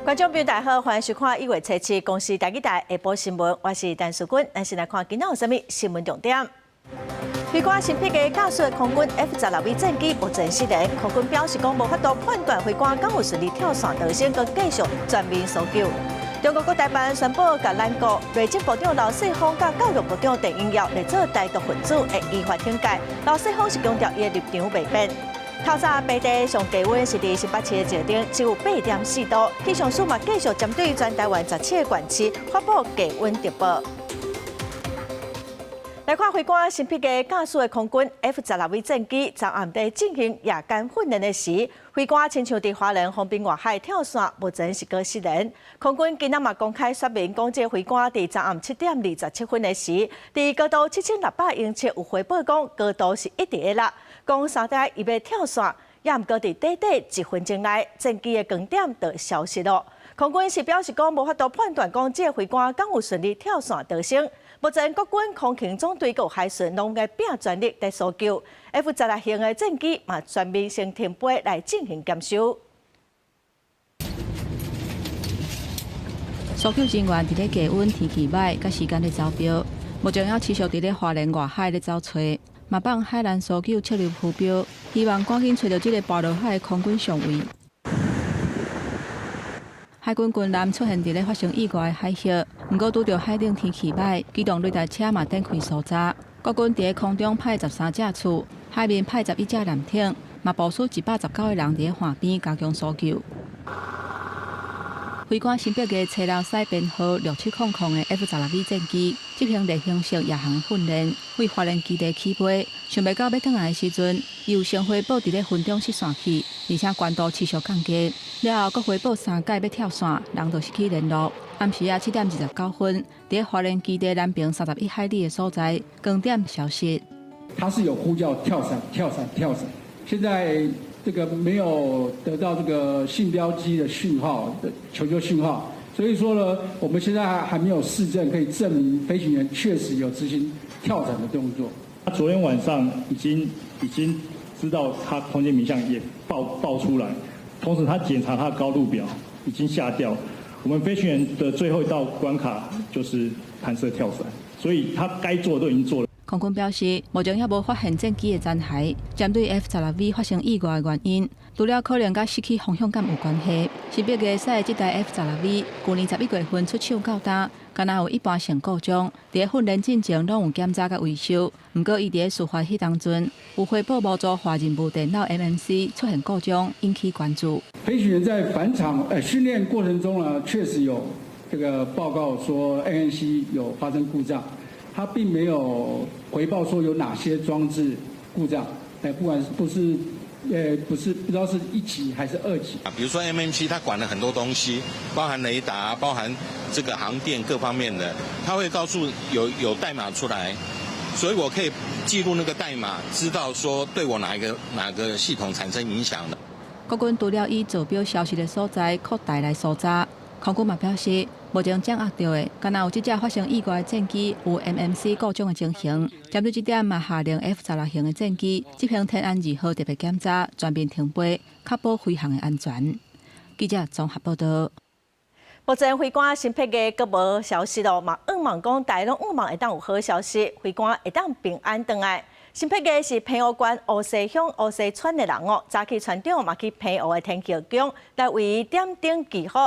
观众朋友大家好，欢迎收看1月7日公司台语台下晡新闻，我是陈淑君，咱先来看今仔有啥物新闻重点。美国新批的驾驶空军 F-16V 战机目前失联，空军表示讲无法度判断飞官敢有顺利跳伞逃生，佮继续全面搜救。中国国台办宣布，甲咱国内政部长刘世芳、甲教育部长陈英耀来做歹毒分子，会依法惩戒。刘世芳是强调伊的立场未变。透早白地上低温是伫18市的石顶，只有8.4度。气象署嘛继续针对全台湾17个县市发布低温特报。来看飞官新批的驾驶的空军 F-16V 战机，昨暗在进行夜间训练的时，飞官亲像伫花莲丰滨外海跳伞，目前是个失联。空军今仔嘛公开说明，讲这飞官伫昨暗7点27分的时，伫高度7600英尺有回报讲高度是一直的落，讲三台伊要跳伞，也毋过伫短短1分钟内，战机的光点就消失了。空军是表示讲无法度判断讲这飞官敢有顺利跳伞逃生。目前国军空勤总队和海巡拢在拼全力在搜救 F-16型的战机，嘛全面先停飞来进行检修。搜救人员伫咧低温、天气歹、甲时间咧走标，目前要持续伫咧花莲外海咧走找，嘛帮海南搜救切入目标，希望赶紧找到这个跋落海的空军上尉。海军军舰出现伫咧发生意外的海域，毋过拄着海顶天气歹，机动雷达车嘛展开搜查。国军伫咧空中派13架次，海面派11架舰艇，嘛部署119个人伫咧岸边加强搜救。飞官新北嘅车楼西编号6700的 F-16V 战机执行例行性夜航训练，为花莲基地起飞。想袂到要转来的时阵，伊有先回报伫咧云中失散去，而且高度持续降低。了后，阁回报3届要跳伞，人就失去联络。暗时7点29分，伫咧花莲基地南边31海里的所在，光点消失。他是有呼叫跳伞、跳伞、跳伞，现在这个没有得到这个信标机的讯号的求救讯号，所以说呢，我们现在还没有事证可以证明飞行员确实有执行跳伞的动作。他昨天晚上已经知道他空间名相也报出来，同时他检查他的高度表已经下调。我们飞行员的最后一道关卡就是弹射跳伞，所以他该做的都已经做了。空军表示，目前还无发现战机的残骸。针对 F-16V 发生意外的原因，除了可能甲失去方向感有关系，新北嘅赛这台 F-16V 去年11月份出厂到今，敢若有一般性故障，伫咧训练进程拢有检查甲维修。毋过，伊伫咧事发迄当阵，有回报无做化任务电脑 MMC 出现故障，引起关注。飞行员在返场训练过程中呢，确实有这个报告说 MMC 有发生故障。他并没有回报说有哪些装置故障，不管不知道是1级还是2级。比如说 MMC 它管了很多东西，包含雷达，包含这个航电各方面的，它会告诉有代码出来，所以我可以记录那个代码，知道说对我哪个系统产生影响的。国军除了以坐标消息的所在扩大来搜查，空军嘛表示，目前掌握到的，敢若有即只发生意外的战机有 MMC 故障的情形。针对这点嘛，下令 F-16型的战机执行天安2号特别检查，全面停飞，确保飞行的安全。记者综合报道。目前飞官新批的阁无消息咯，嘛希望讲大家拢希望会当有好消息，飞官会当平安回来。新批的是平湖县乌溪乡乌溪村的人哦，早起船长嘛去平湖的天桥宫来为伊点灯祈福。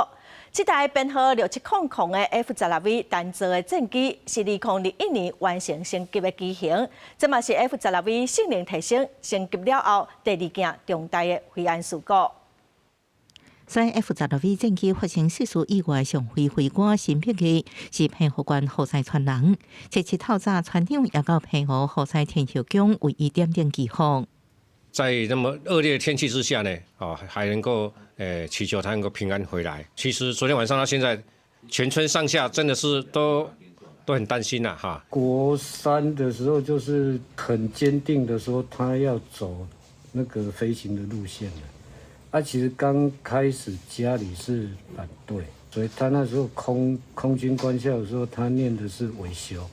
这台编号6700的 F-16V 单座的战机是2021年完成升级的机型，这嘛是 F-16V 性能提升升级了后第2件重大的飞安事故。在 F-16V 战机发生失事意外上飞官新批的是平湖县湖西村人。17透早，船长也到平湖湖西天桥宫为伊点灯祈福。在那么恶劣的天气之下呢，还能够祈求他能够平安回来。其实昨天晚上到现在，全村上下真的是都很担心呐哈。国3的时候就是很坚定的说他要走那个飞行的路线了。其实刚开始家里是反对，所以他那时候空军官校的时候，他念的是维修。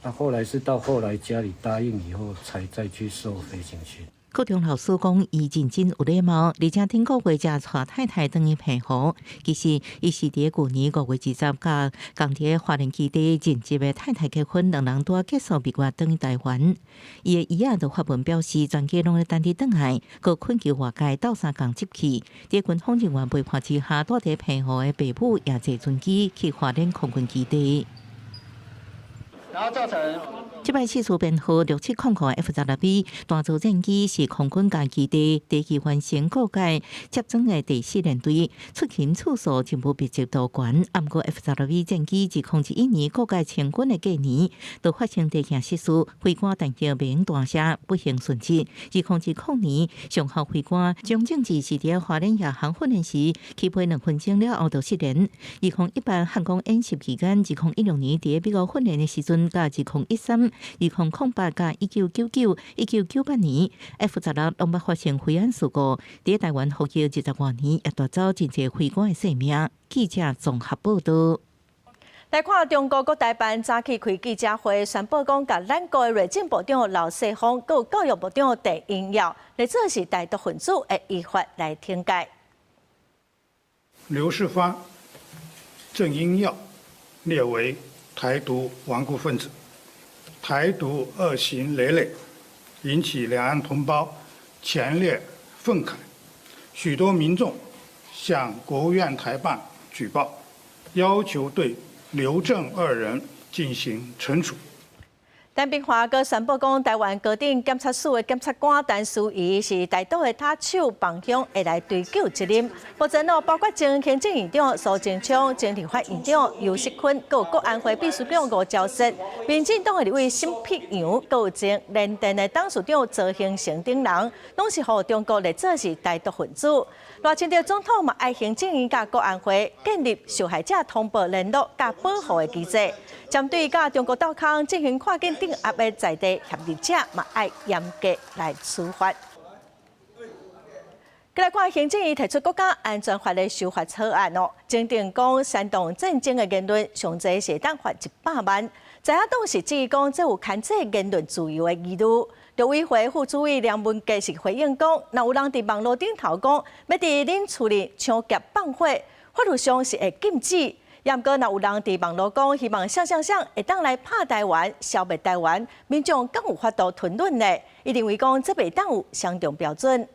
后来是到后来家里答应以后，才再去受飞行训。高中老师讲，伊认真有礼貌，而且顶个月才带太太等于配合。其实，伊是伫旧年5月20甲港铁华人基地认识的太太结婚，两人拄结束蜜月等于台湾。伊的姨仔就发文表示，全家拢咧等伫等来，佮困求外界斗相共接去。伫军方人员陪伴之下，带伫配合的爸母也坐专机去花莲空军基地。然后造成。这摆次数编号6700 F-12B 大造战机是空军家基地第2完成各界接装的第4联队，出勤次数真无密集度悬。不过 F-12B 战机自2011年各界成军的隔年，就发生地形失事，飞官但叫未用大赦，不幸殉职。2010年，上校飞官张正志是伫花莲亚航训练时起飞2分钟了后就失联。2018汉光演习期间，2016年伫美国训练的时阵，甲2013。2008甲1999、1998年 F-16拢捌发生飞安事故，伫台湾服役20多年，也夺走真侪飞官的性命。记者综合报道。来看中国国台办早起开记者会，宣布讲，甲咱国的内政部长刘世芳，佮教育部长郑英耀，来做是台独分子，会依法来听解。刘世芳、郑英耀列为台独顽固分子。台独恶行累累，引起两岸同胞强烈愤慨。许多民众向国务院台办举报，要求对刘郑2人进行惩处。陈炳华阁宣布讲，台湾高等检察署的检察官陈淑仪是台独的他手帮凶，会来追究责任。目前包括前行政院长苏贞昌、前立法院长游锡堃，佮国安会秘书长吴钊燮，民进党的立委沈碧阳，佮前联电的董事长周兴成等人，拢是互中国来做是台独分子。赖清德总统嘛爱行政院甲国安会建立受害者通报联络甲保护的机制，针对甲中国斗抗进行跨境镇压的在地协力者嘛爱严格来处罚。再来看行政院提出国家安全法的修法草案检定讲煽动战争的言论，上侪是当罚100万。在野党是质疑讲，这有牵制言论自由的疑虑。陆委会副主委梁文杰是回应讲，若有人伫网络顶头讲要伫恁厝里抢劫放火，法律上是会禁止。也毋过，若有人伫网络讲希望会当来拍台湾、消灭台湾，民众敢有法度吞论呢？伊认为讲这袂当有相同标准。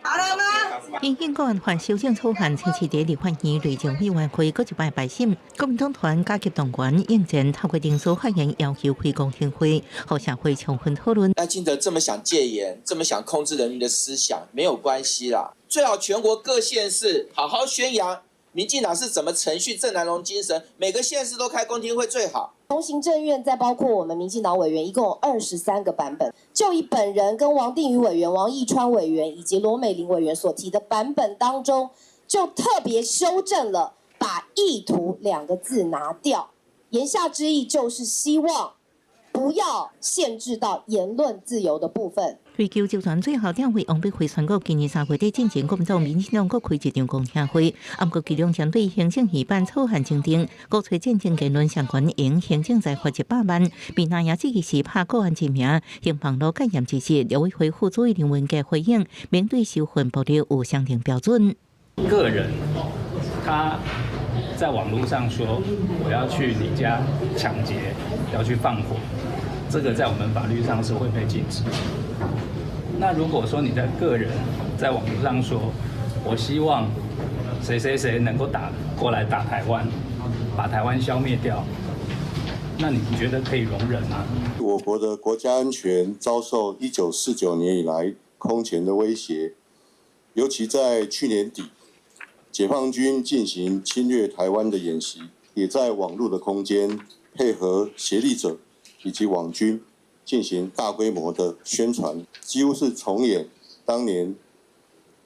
好了吗？因应国安法修正草案，星期第立法院内政委员会搁一摆摆审，国民党团加急动员应战，透过电视发言要求开公听会，和社会充分讨论。赖清德这么想戒严，这么想控制人民的思想，没有关系啦。最好全国各县市好好宣扬民进党是怎么程序郑南榕精神，每个县市都开公听会最好。从行政院再包括我们民进党委员，一共有23个版本。就以本人跟王定宇委员、王义川委员以及罗美玲委员所提的版本当中，就特别修正了把“意图”2个字拿掉，言下之意就是希望不要限制到言论自由的部分。追究就算最后点会王必辉宣告，今年3月底进行国民党民进党各开一场公听会，不过其中针对行政院办草案检定，鼓吹战争言论相关应行政再罚100万。民进也指是拍个案之名，行网络戒严之时，陆委会副主委林文杰回应，面对收混暴力有相同标准。个人他在网络上说我要去你家抢劫，要去放火，这个在我们法律上是会被禁止。那如果说你的个人在网络上说，我希望谁谁谁能够打过来打台湾，把台湾消灭掉，那你觉得可以容忍吗？我国的国家安全遭受1949年以来空前的威胁，尤其在去年底，解放军进行侵略台湾的演习，也在网络的空间配合协力者以及网军进行大规模的宣传，几乎是重演当年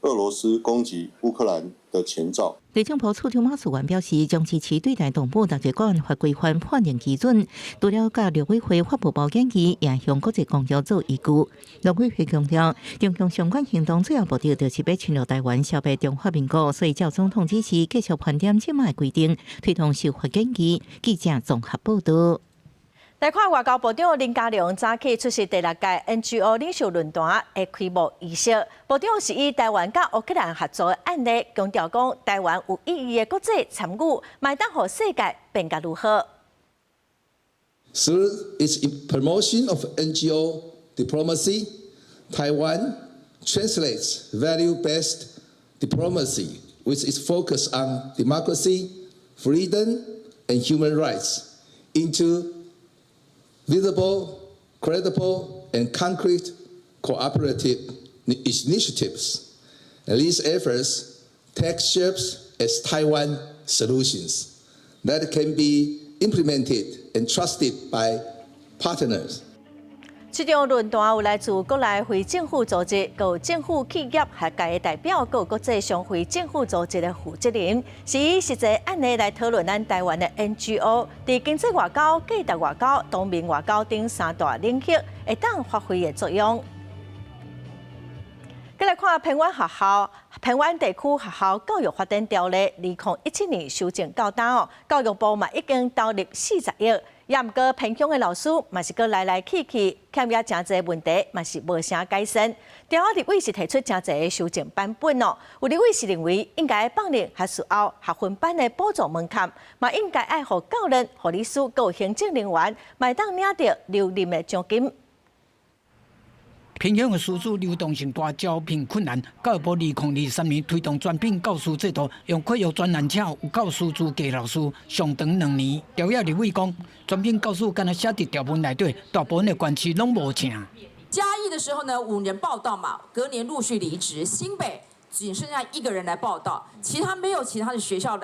俄罗斯攻击乌克兰的前兆。内政部次长马树元表示，将支持对待动物6个国安法规范判定基准，除了甲陆委会发布报建议，也向国际公约做依据。陆委会强调，中共相关行动最后目的就是要侵略台湾、消灭中华民国，所以照总统指示，继续盘点即卖规定，推动修法建议。记者综合报道。来看外交部长林佳龙早起出席第6届 NGO 领袖论坛的开幕仪式。部长是以台湾甲乌克兰合作的案例，强调讲台湾有意义的国际参与，卖当互世界变甲如何。Through its promotion of NGO diplomacy, Taiwan translates value-based diplomacy with its focus on democracy, freedom, and human rights into visible, credible, and concrete cooperative initiatives. And these efforts take shape as Taiwan solutions that can be implemented and trusted by partners. 这场论坛有来自国内非政府组织、有政府企业学界的代表，有国际上非政府组织的负责人，是以实际案例来讨论咱台湾的 NGO 在经济外交、价值外交、当面外交等3大领域会当发挥的作用。再来看屏湾学校、屏湾地区学校教育发展条例，2017年修正到档教育部嘛已经投入40亿。也毋过，偏乡的老师嘛是搁来去，欠也真侪问题，嘛是无啥改善。条立委是提出真侪的修正版本哦。有立委是认为应该放宽学士后学分班的补助门槛，嘛应该爱互教练、护理师、有行政人员，嘛当领到留任的奖金。偏乡的师资流动性大，招聘困难。教育部2023年推动专聘教师制度，用契约专栏册有教师资格老师上长2年。条约立委讲，专聘教师敢若写伫条文内底，大部分的官司拢无请。嘉义的时候呢，5人报道嘛，隔年陆续离职。新北只剩下1个人来报道，其他没有其他的学校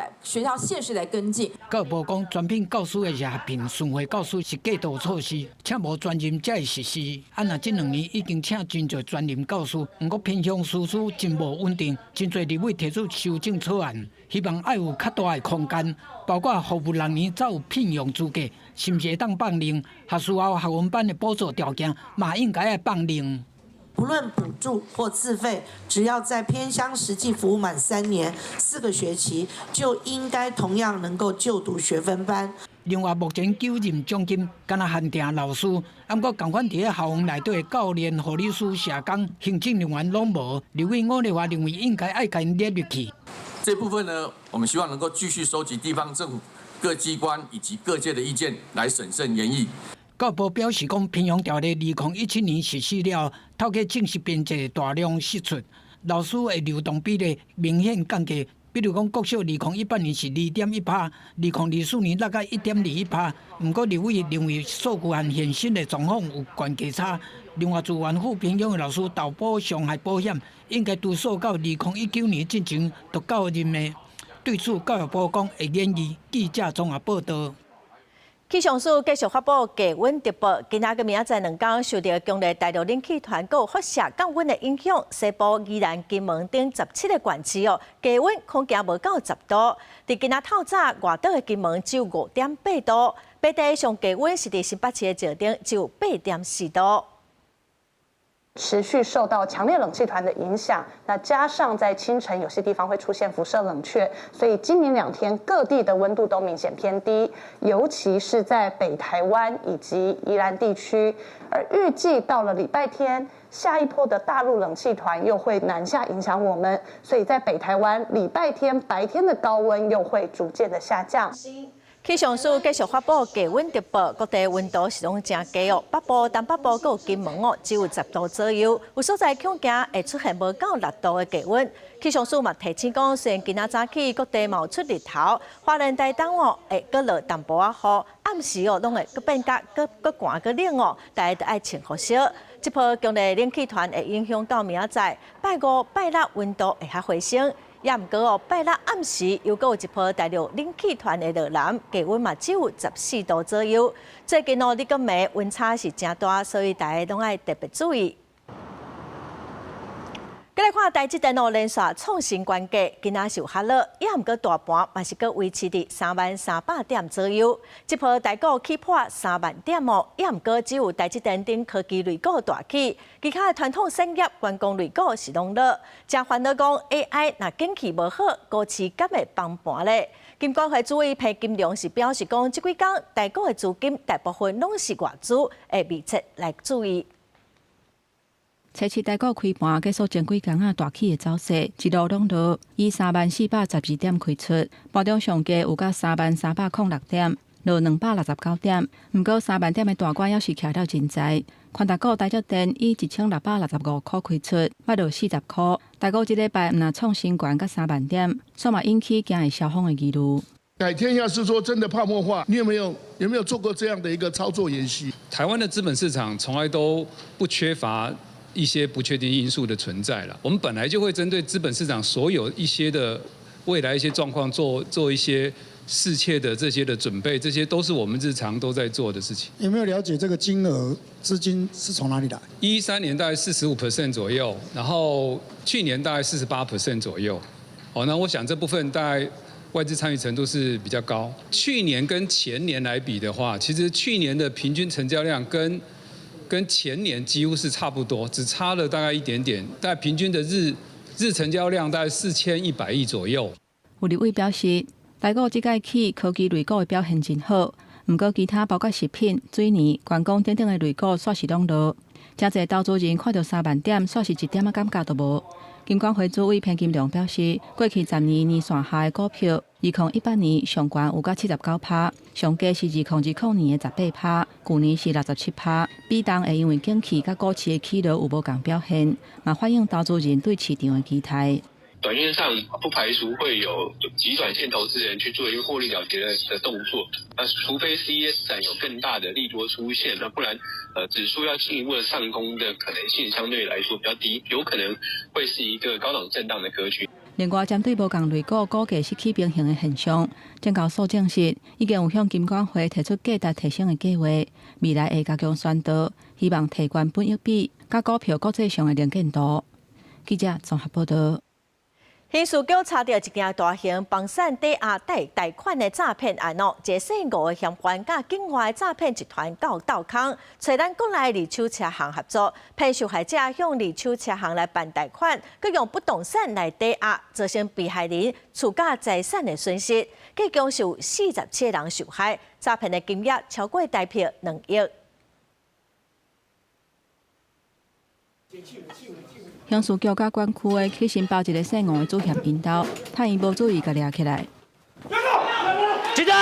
县市来跟进。教育部讲，专聘教师的热聘顺回教师是过渡措施，且无专任才会实施。若这2年已经请真侪专任教师，不过偏向师资真无稳定，真侪立委提出修正草案，希望要有较大的空间，包括服务人员才有聘用资格，是毋是会当放零？学士后学文班的补助条件嘛应该要放零。不论补助或自费，只要在偏乡实际服务满3年4个学期，就应该同样能够就读学分班。另外，目前9任奖金敢若限定老师，不过同款伫咧校园内底的教练、护理师、社工、行政人员拢无。立委吴丽华认为应该爱甲因列入去。这部分呢，我们希望能够继续收集地方政府各机关以及各界的意见，来审慎研议。教育部表示讲，偏乡条例2017年实施了，透过正式编制大量释出，老师的流动比例明显降低。比如讲，国小2018年是2.1%，2024年大概1.21%。不过，立委认为数据和现实的状况有悬价差。另外，自愿赴偏乡的老师投保伤害保险，应该追溯到2019年进行独教任的。对此，教育部讲会研议。记者综合报道。气象署继续发布低温特报，今仔个明仔载2天受到强烈大陆冷气团有辐射降温的影响，西部、宜兰、金门等17个县市低温恐惊无到10度。伫今仔透早，外岛的金门只有5.8度，北地上低温是伫新北市的石碇只有8.4度。持续受到强烈冷气团的影响，那加上在清晨有些地方会出现辐射冷却，所以今年2天各地的温度都明显偏低，尤其是在北台湾以及宜兰地区。而预计到了礼拜天，下一波的大陆冷气团又会南下影响我们，所以在北台湾礼拜天白天的高温又会逐渐的下降。气象署继续发布低温特报，各地温度是拢真低哦。北部、东北部佮金门只有10度左右，有所在恐惊会出现无到6度的低温。气象署嘛提醒讲，虽然今仔早起各地冒出日头，花莲台东会搁落淡薄仔雨，暗时拢会搁变甲搁寒搁冷大家都爱穿好些。这波强烈冷气团会影响到明仔载，拜5、拜6温度会较回升。也毋过拜6暗时又有一波大陆冷气团的落南，低温嘛只有14度左右。最近日个暝温差是真大，所以大家拢爱特别注意。再来看台积电连续创新关价，今仔是有下落，也毋过大盘嘛是搁维持伫30300点左右。这波台股起破3万点哦，也毋过只有台积电等科技类股大起，其他传统产业、观光类股是拢落。真烦恼讲 AI 若景气无好，股市敢会崩盘咧？金管会主委潘金良是表示讲，即几工台股的资金大部分拢是外资，会密切来注意。初七台股开盘，结束前几工大起的走势，一路拢落，以30412点开出，盘中上价有到30306点，落269点。毋过3万点的大关也是徛了真dài。宽达股台积电以1665块开出，捌落40块。台股一礼拜毋若创新高到3万点，煞嘛引起惊会消风的疑虑。改天要是说真的泡沫化，你有没有做过这样的一个操作演习？台湾的资本市场从来都不缺乏一些不确定因素的存在了。我们本来就会针对资本市场所有一些的未来一些状况做一些适切的这些的准备，这些都是我们日常都在做的事情。有没有了解这个金额资金是从哪里来？13年大概45% 左右，然后去年大概48% 左右。那我想这部分大概外资参与程度是比较高。去年跟前年来比的话，其实去年的平均成交量跟前年几乎是差不多，只差了大概一点点。但平均的日成交量大概4100亿左右。有立委表示，台股即届起科技类股的表现真好，毋过其他包括食品、水泥、观光等等的类股煞是拢落。真侪投资人看到3万点，煞是一点仔感觉都无。金管会主委潘金良表示，过去10年年线下的股票，2018年上悬有到79%，上低是2020年的18%，去年是67%。比当会因为景气甲股市的起落有无共表现，嘛反映投资人对市场的期待。短线上不排除会有极短线投资人去做一个获利了结的动作，那除非 CES 展有更大的利多出现，那不然指数要进一步的上攻的可能性相对来说比较低，有可能会是一个高档震荡的格局。另外，针对无共类股股价失去平衡的现象，证交所证实已经有向金管会提出价值提升的计划，未来会加强宣导，希望提高本益比，甲股票国际上的能见度。记者综合报道。刑事局查到一件大型房产抵押贷款的诈骗案哦，一个姓吴的嫌犯甲境外诈骗集团到斗空，找咱国内二手车行合作，骗受害者向二手车行来办贷款，佮用不动产来抵押，造成被害人厝甲财产的损失，计共是有47个人受害，诈骗的金额超过台币2亿。刑事局甲管区的去申报一个姓吴的主嫌引导，趁伊无注意，甲抓起来。记者。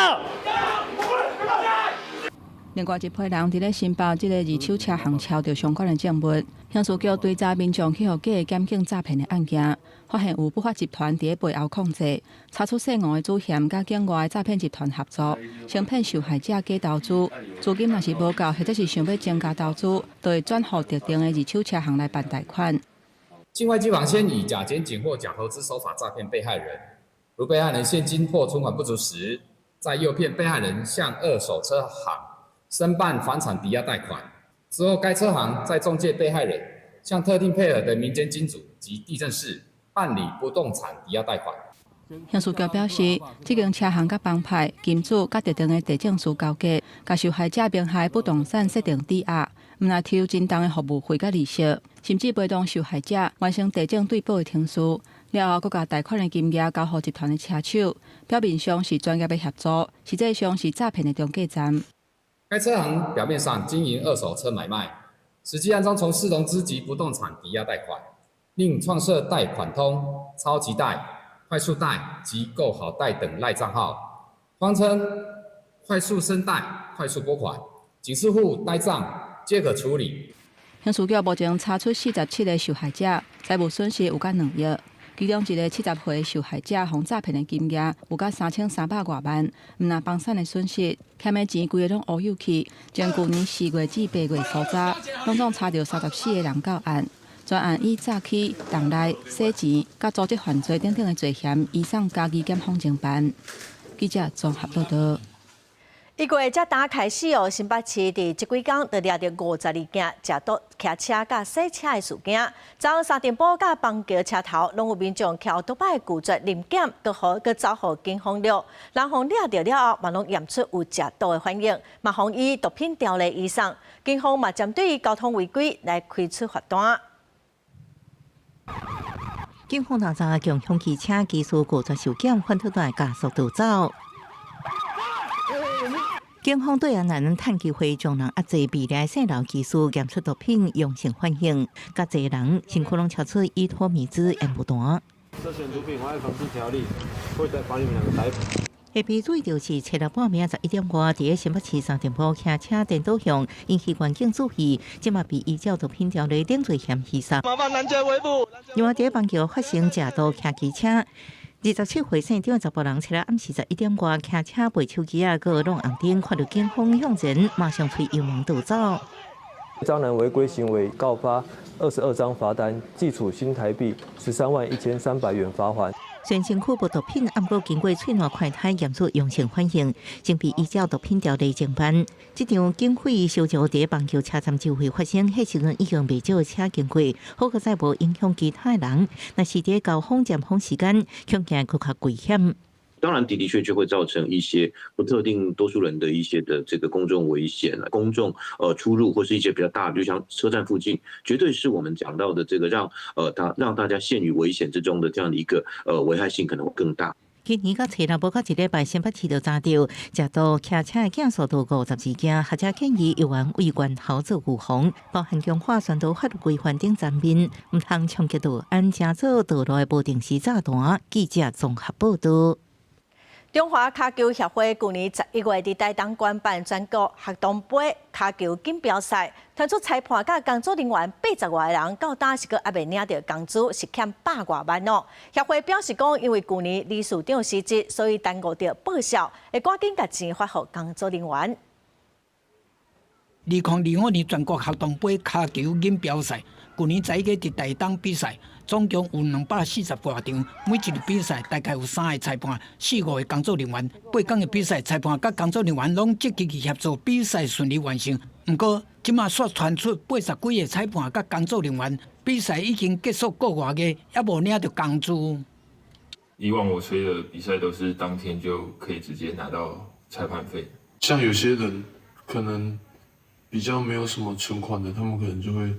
另外一批人伫咧申报即个二手车行抄到相关的证物，刑事局追查民众去互假检警诈骗的案件，发现有不法集团伫咧背后控制，查出姓吴的主嫌甲境外诈骗集团合作，先骗受害者假投资，资金若是无够，或者是想要增加投资，就会转互特定的二手车行来办贷款。境外机房先以假检警或假投资手法诈骗被害人，如被害人现金或存款不足时，再诱骗被害人向二手车行申办房产抵押贷款，之后该车行再中介被害人向特定配合的民间金主及地政士办理不动产抵押贷款。刑事局表示，这间车行甲帮派、金主甲特定的地政士交结，甲受害者名下不动产设定抵押，毋但抽真重的服务费甲利息，甚至陪同受害者完成地政对保的程序，了后，佫甲贷款的金额交予集团的车手，表面上是专业的合作，实际上是诈骗的中介站。该车行表面上经营二手车买卖，实际暗中从事融资及不动产抵押贷款，另创设贷款通、超级贷、快速贷及购好贷等赖账号，谎称快速申贷、快速拨款，警示户呆账皆可处理。刑事局目前查出47个受害者，财务损失有到2亿。其中一个70岁受害者，被诈骗的金额有到3300多万，毋但房产的损失，欠的钱规个拢乌有去。从去年4月至8月所查，拢总查到34个人到案。专案以诈欺、挡赖、洗钱、甲组织犯罪等等的罪嫌，移送嘉义检方侦办。记者综合报道。1月才打开始哦，新北市伫这几天就抓到52件食毒骑车甲洗车的事件。昨昏沙尘暴甲邦桥车头，拢有民众骑独摆拒绝临检，佮走互警方了。人方抓到了后，嘛拢验出有食毒的反应，嘛予以毒品条例移送。警方嘛针对交通违规来开出罚单。警方查查强凶汽车技术拒绝受检，反倒来加速逃走。警方对男人趁机会将人压制，比例细楼技术验出毒品阳性反应，甲侪人身躯拢超出依托米兹验不单。涉嫌毒品妨碍防治条例，会再把你们两个逮捕。下被注意到是7日半暝11点外，伫新北市沙尘暴骑车颠倒向引起环境注意，即马被依照毒品条例定罪嫌疑杀。麻烦拦截围捕。另外，伫邦桥发生食毒骑机车。27岁姓张的查甫人，7日暗时11点外，骑车背手机个弄红灯，看到警方向前，马上推油门逃走。张男违规行为告发22张罚单，计处新台币131300元罚款。全身躯无毒品，毋过经过喙内快筛验出阳性反应，正被依照毒品条例侦办。这场警匪相招伫邦桥车站就会发生，迄时阵已经未少车经过，好在无影响其他人。若是伫高峰尖峰时间，恐惊更加危险。当然的确就会造成一些不特定多数人的一些的这个公众危险了，公众出入或是一些比较大的，就像车站附近，绝对是我们讲到的这个让大家陷于危险之中的这样的一个危害性可能会更大。今年到7日无到1礼拜，新北市就查到食毒骑车的件数度52件，或者建议有关委员好做预防，包含强化宣导法律规范等层面，唔通冲击到安正做道路的无定时炸弹。记者综合报道。中华卡球协会去年11月伫台东举办全国学童杯卡球锦标赛，传出裁判甲工作人员80外人到当时阁还未领到工资，是欠100外万哦。协会表示讲，因为去年理事长失职，所以耽误着报销，会赶紧甲钱发予工作人员。2025年全国学童杯卡球锦标赛，去年11月伫台东比赛。总共有240多场，每一日比赛大概有3个裁判、4、5个工作人员。8天的比赛，裁判甲工作人员拢积极去协助比赛顺利完成。不过，即马却传出80几个裁判甲工作人员，比赛已经结束个外月，还无领到工资。以往我吹的比赛都是当天就可以直接拿到裁判费，像有些人可能比较没有什么存款的，他们可能就会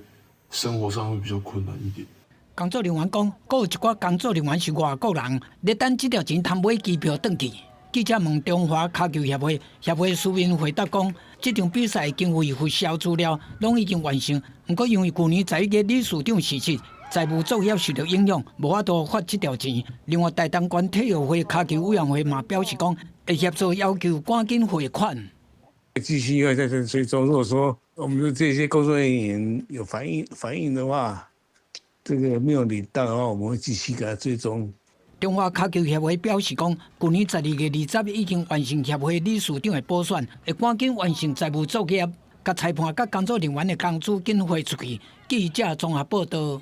生活上会比较困难一点。工作人员讲，还有一寡工作人员是外国人，咧等这条钱通买机票转去。记者问中华卡球协会，协会书面回答讲，这场比赛经费核销资料拢已经完成，不过因为去年11月理事长逝世，财务作业受到影响，无法度发这条钱。另外，台东县体育会卡球委员会嘛表示讲，会协助要求赶紧汇款。继续要在这追踪，如果说我们的这些工作人员有反应的话。这个没有领到的话，我们会继续给他追踪。中华卡球协会表示讲，去年12月20日已经完成协会理事长的补选，会赶紧完成财务作业，甲裁判、甲工作人员的工资紧汇出去。记者综合报道。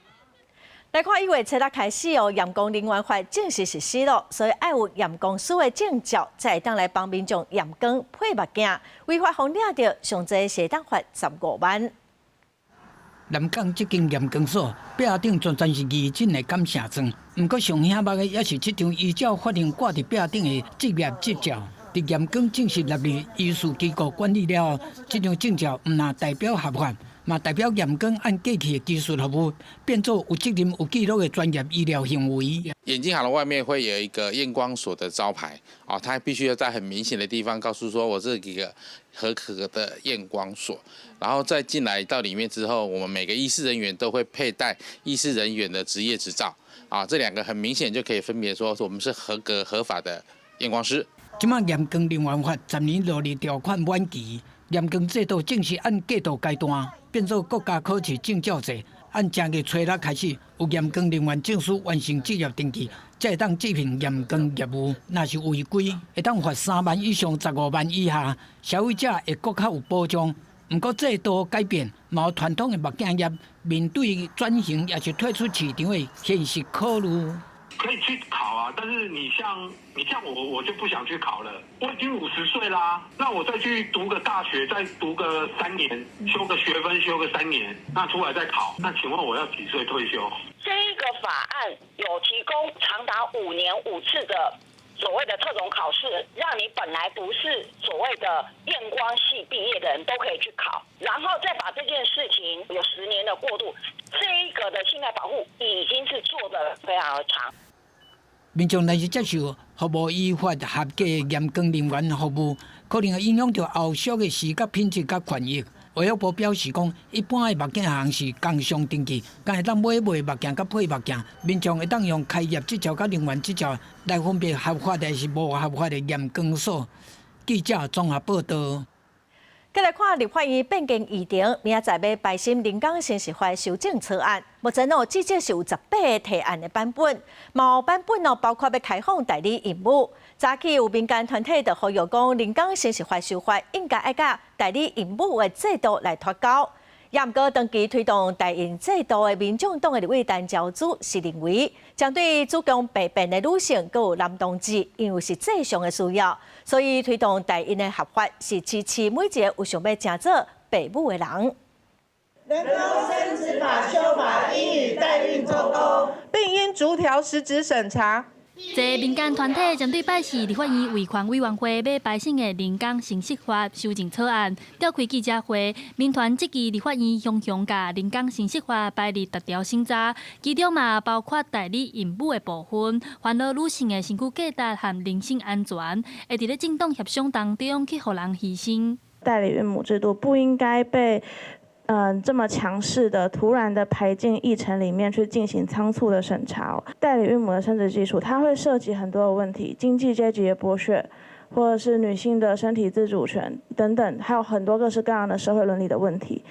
来看1月7日开始哦，验光能源法正式实施了，所以爱有验光师的证照，才会当来帮民众验光配目镜。违法方领到上济是当罚15万。南港这间验光所壁顶全是义诊的感谢状，不过上显目的也是这张依照法令挂伫壁顶的职业执照。伫验光正式纳入医事机构管理了后，这张证照唔但代表合法，嘛代表验光按过去的技术服务，变作有责任、有记录的专业医疗行为。眼镜行的外面会有一个验光所的招牌，它必须要在很明显的地方告诉说，我这一个合格的验光所。然后再进来到里面之后，我们每个医师人员都会佩戴医师人员的职业执照，这2个很明显就可以分别说我们是合格合法的验光师。即马验光能源法10年6日条款满期，验光制度正式按过渡阶段，变做国家考试证照制。按正月初6开始，有验光能源证书完成职业登记，才会当执行验光业务。若是违规，会当罚3万以上15万以下，消费者会更较有保障。不过制度改变，嘛有传统的目镜业面对转型也是退出市场的现实考虑。可以去考啊，但是你像我就不想去考了。我已经50岁啦，那我再去读个大学，再读个3年，修个学分，修个3年，那出来再考。那请问我要几岁退休？这一个法案有提供长达5年5次的所谓的特种考试，让你本来不是所谓的验光系毕业的人都可以去考，然后再把这件事情有10年的过渡，这一个的信赖保护已经是做得非常的长。民众若是接受服务依法合格的验光人员服务，可能会影响到后续的视觉品质甲权益。卫福部表示讲，一般的目镜行是工商登记，敢会当买目镜甲配目镜，民众会当用开业执照甲人员执照来分别合法的是无合法的验光所。记者综合报道。再来看立法院变更议程，明仔载要排审临港城市法修正草案。目前至少是有18个提案的版本，某版本包括要开放代理义务。早起有民间团体就呼吁讲，临港城市法修法应该甲代理义务的制度来脱钩。也毋过，长期推动代孕制度的民众党的立委陈昭祖是认为，针对子宫病变的女性，佮有男同志，因为是正常的需要，所以推动代孕的合法是支持每一个有想要成做爸母的人。人工生殖法修法应与代孕脱钩，并应逐条实质审查。一个民间团体针对拜市立法院维权委员会要排审的临港城市法修正草案召开记者会，民团即期立法院雄雄甲临港城市法排列10条审查，其中嘛包括代理孕母的部分，烦恼女性的身躯价值和人身安全，会伫咧政党协商当中去互人牺牲。代理孕母制度不应该被这么强势的、突然的排进议程里面去进行仓促的审查。代理孕母的生殖技术，它会涉及很多的问题，经济阶级的剥削，或者是女性的身体自主权等等，还有很多各式各样的社会伦理的问题。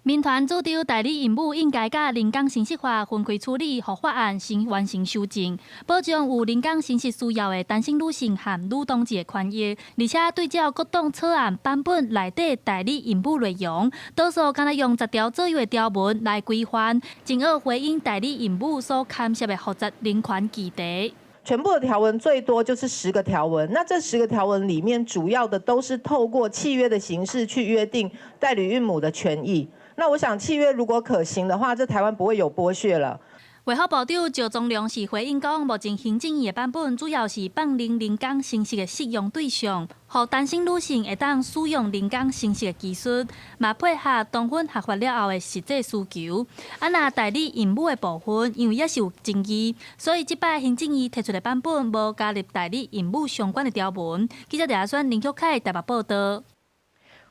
民团主张代理孕母应该甲临港城市法分开处理，互法案先完成修正，保障有临港城市需要的单身女性和女同志的权益，而且对照各党草案版本内底代理孕母内容，多数敢若用10条左右的条文来规范，进而回应代理孕母所牵涉的复杂人权议题。全部的条文最多就是10个条文，那这10个条文里面，主要的都是透过契约的形式去约定代理孕母的权益。那我想，契约如果可行的话，这台湾不会有剥削了。卫福部长赵宗良是回应讲，目前行政院的版本主要是放任临港城市的适用对象，让单身女性会当使用临港城市的技术，嘛配合同婚合法了后的实际需求。那代理孕母的部分，因为也是有争议，所以这摆行政院提出的版本无加入代理孕母相关的条文。记者查询林巧凯台北报道。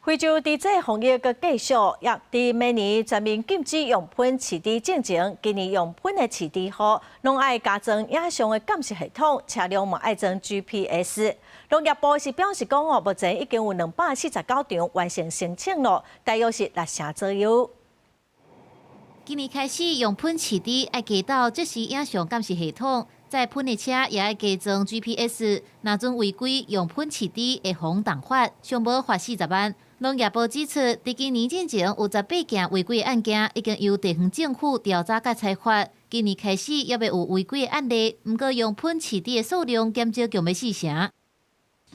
非洲伫这防疫阁继续，也伫每年全面禁止用喷饲猪进前，今年用喷的饲猪户拢爱加装影像的监视系统，车辆嘛爱装 GPS。农业部是表示讲目前已经有249场完成申请了，大约是6成左右。今年开始用喷饲猪爱加到即时影像监视系统，在喷的车也爱加装 GPS， 若准违规用喷饲猪会防重罚，上无罚40万。农业部指出，伫今年之前有18件违规案件，已经由地方政府调查甲裁罚。今年开始也要有违规案例，不过用喷饲猪的数量减少共要4成。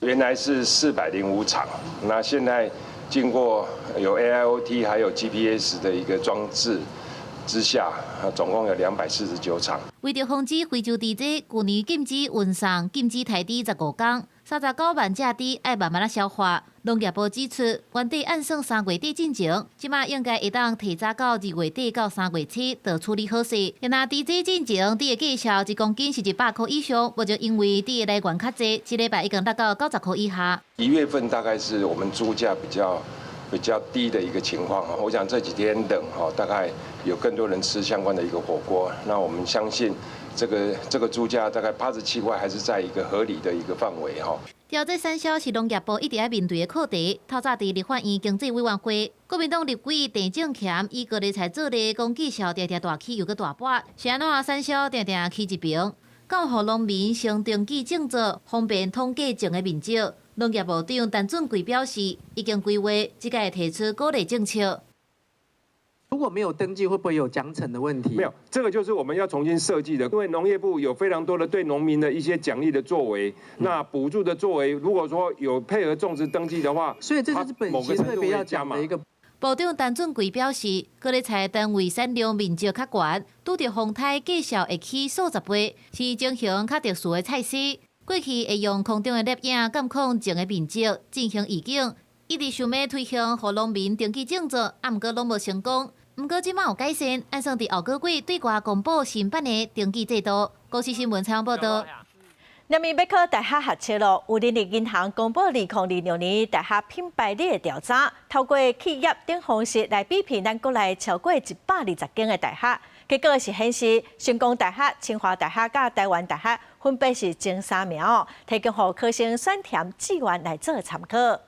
原来是405场，那现在经过有 AIoT 还有 GPS 的一个装置之下，总共有249场。为着防止非洲猪只，去年禁止运送、禁止抬猪15天，39万只猪爱慢慢消化。农业部指出，原底按算3月底进前，即马应该会当提早到2月底到3月初，就处理好势。若猪只进前，猪的价销1公斤是100块以上，无就因为猪的来源较济，一礼拜已经达到90块以下。1月份大概是我们猪价比较低的一个情况哈，我想这几天等哈，大概有更多人吃相关的一个火锅，那我们相信这个猪价大概87块还是在一个合理的一个范围哈。调这产销是农业部一直在面对的课题。透早伫立法院经济委员会，国民党立委郑正乾以高丽菜做例，讲绩效常常大起又搁大跌，是安怎产销常常起一平，敢互农民先登记种植，方便统计种的面积。农业部长陈俊贵表示，已经规划即个提出鼓励政策。如果没有登记，会不会有奖惩的问题？没有，这个就是我们要重新设计的。因为农业部有非常多的对农民的一些奖励的作为，那补助的作为，如果说有配合种植登记的话，所以这就是本席特别要讲的一个。部长陈俊贵表示，各类菜单位产量面积较悬，拄着风台计数会起数十倍，是进行较特殊的菜式。过去会用空中的摄影监控种的面积进行预警，一直想要推行予农民登记种植，毋过拢无成功。毋过即摆有改善，按算伫后个月对外公布新版的登记制度。国视新闻采访报道。人民要考大学学测咯，有人力银行公布2026年大学品牌力的调查，透过企业等方式来比拼咱国内超过120间的大学，结果是显示，成功大学、清华大学甲台湾大学分别是前3名哦，提供予考生选填志愿来做参考。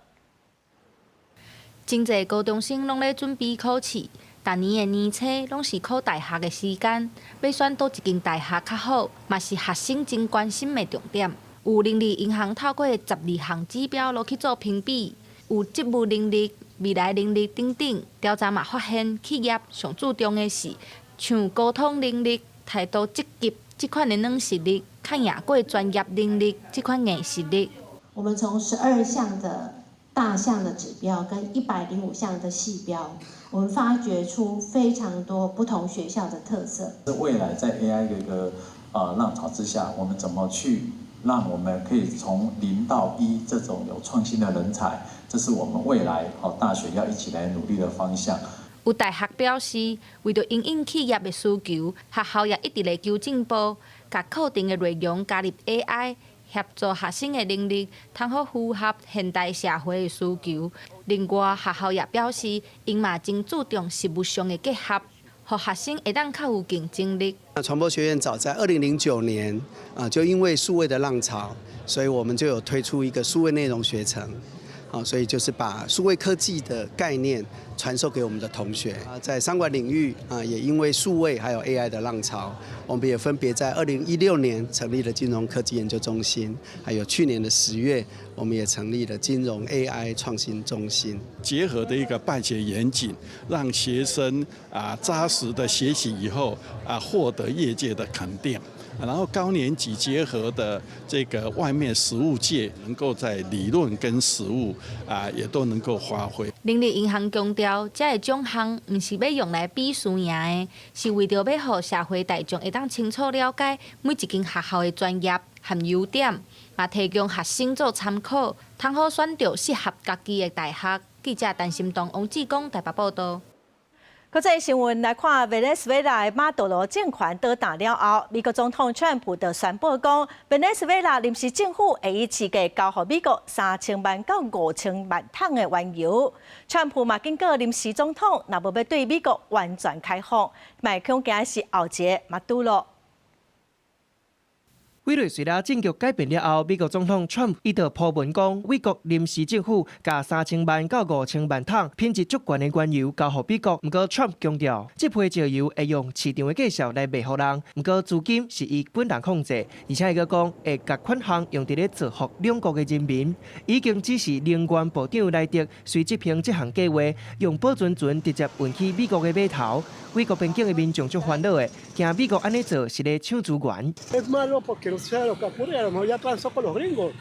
真侪高中生拢咧准备考试。逐年的年初拢是考大学的时间，要选倒一间大学较好，嘛是学生真关心的重点。有人力银行透过12项指标落去做评比，有职务能力、未来能力等等。调查嘛发现，企业上注重的是像沟通能力、态度积极这款的软实力，较赢过专业能力这款硬实力。我们从12项的大项的指标跟105项的细标，我们发掘出非常多不同学校的特色。未来在 AI 的一个浪潮之下，我们怎么去让我们可以从0到1这种有创新的人才，这是我们未来大学要一起来努力的方向。有大学表示，为着因应企业的需求，学校也一直在求进步，把课程的内容加入 AI。协助学生的能力，通好符合现代社会的需求。另外，学校也表示，因嘛真注重实务上的结合，让学生会当较有竞争力。传播学院早在2009年就因为数位的浪潮，所以我们就有推出一个数位内容学程。所以就是把数位科技的概念传授给我们的同学。在商管领域也因为数位还有 AI 的浪潮，我们也分别在2016年成立了金融科技研究中心，还有去年的10月，我们也成立了金融 AI 创新中心。结合的一个办学严谨，让学生扎实的学习以后获得业界的肯定。然后高年级结合的这个外面实务界，能够在理论跟实务也都能够发挥。人力银行强调，这个奖项不是要用来比输赢的，是为着要让社会大众会当清楚了解每一间学校的专业和优点，也提供学生做参考，通好选择适合家己的大学。记者陈心东、王志光台北报道。国际新闻来看，委内瑞拉的马杜罗政权倒台了后，美国总统川普就宣布讲，委内瑞拉临时政府会以市价交予美国3000万到5000万桶的原油。川普嘛警告临时总统，若无要对美国完全开放，卖恐惊是后一个马杜罗。委内瑞拉政局改变了后，美国总统 Trump 伊就铺文讲，美国临时政府加3000万到5000万桶品质足悬的原油交予美国。不过 Trump 强调，这批石油会用市场的价格来卖予人，不过资金是伊本人控制，而且伊个讲会把款项用伫咧造福两国的人民。已经指示能源部长莱特随执行这项计划，用保存船直接运去美国的码头。美国边境的民众足烦恼的，惊美国安尼做是咧抢资源。No sea lo que ocurre, a lo mejor ya transó con los gringos.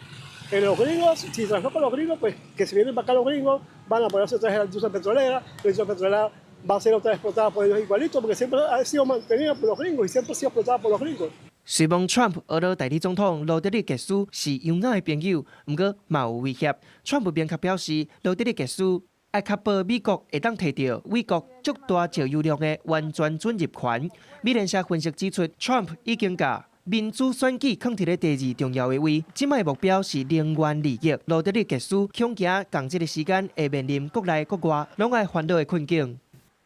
Los gringos, si transó con los gringos, pues que si vienen para acá los gringos, van a ponerse otra vez la industria petrolera, la industria petrolera va a ser otra vez explotada por ellos igualito, porque siempre ha sido mantenida por los gringos y siempre ha sido explotada por los gringos. 希望 Trump 俄罗代理总统罗德里格斯是友好的朋友，不过嘛有威胁。Trump 明确表示，罗德里格斯爱确保美国会当摕到美国足大石油量的完全准入权。美联社分析指出 ，Trump 已经把民主选举放伫咧第2重要的位，即卖目标是能源利益。罗德里格斯恐惊共这个时间会面临国内国外拢爱烦恼的困境。